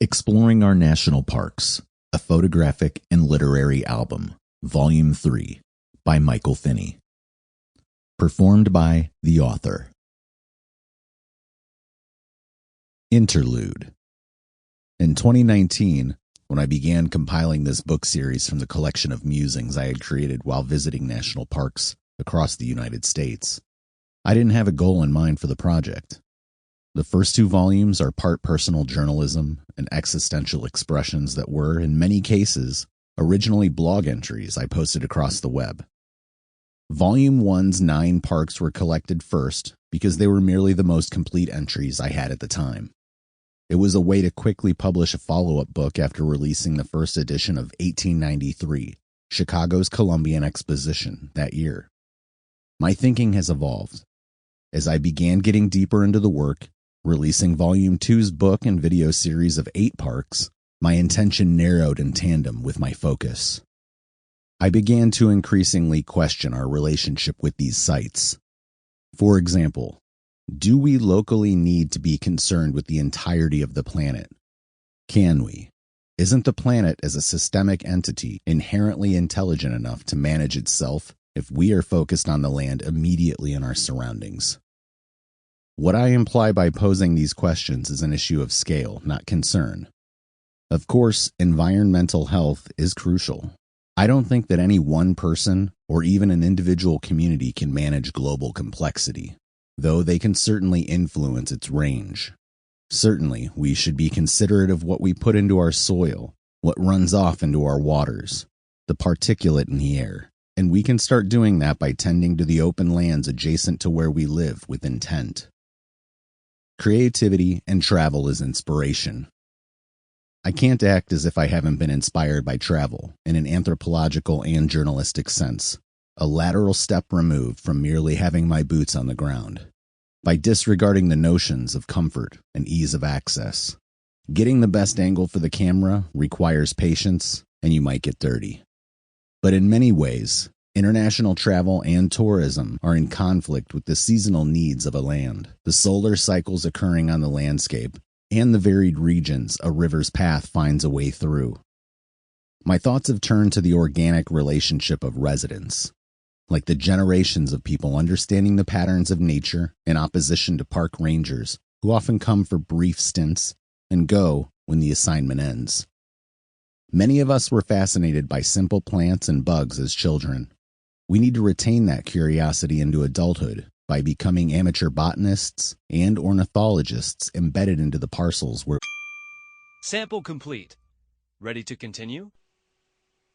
Exploring Our National Parks, a Photographic and Literary Album, Volume 3, by Michael Finney. Performed by the author. Interlude. In 2019, when I began compiling this book series from the collection of musings I had created while visiting national parks across the United States, I didn't have a goal in mind for the project. The first two volumes are part personal journalism and existential expressions that were, in many cases, originally blog entries I posted across the web. Volume 1's 9 parks were collected first because they were merely the most complete entries I had at the time. It was a way to quickly publish a follow-up book after releasing the first edition of 1893, Chicago's Columbian Exposition, that year. My thinking has evolved. As I began getting deeper into the work, releasing Volume 2's book and video series of 8 parks, my intention narrowed in tandem with my focus. I began to increasingly question our relationship with these sites. For example, do we locally need to be concerned with the entirety of the planet? Can we? Isn't the planet as a systemic entity inherently intelligent enough to manage itself if we are focused on the land immediately in our surroundings? What I imply by posing these questions is an issue of scale, not concern. Of course, environmental health is crucial. I don't think that any one person or even an individual community can manage global complexity, though they can certainly influence its range. Certainly, we should be considerate of what we put into our soil, what runs off into our waters, the particulate in the air, and we can start doing that by tending to the open lands adjacent to where we live with intent. Creativity and travel is inspiration. I can't act as if I haven't been inspired by travel in an anthropological and journalistic sense, a lateral step removed from merely having my boots on the ground. By disregarding the notions of comfort and ease of access. Getting the best angle for the camera requires patience, and you might get dirty. But in many ways, international travel and tourism are in conflict with the seasonal needs of a land, the solar cycles occurring on the landscape, and the varied regions a river's path finds a way through. My thoughts have turned to the organic relationship of residents, like the generations of people understanding the patterns of nature in opposition to park rangers who often come for brief stints and go when the assignment ends. Many of us were fascinated by simple plants and bugs as children. We need to retain that curiosity into adulthood by becoming amateur botanists and ornithologists embedded into the parcels where... Sample complete. Ready to continue?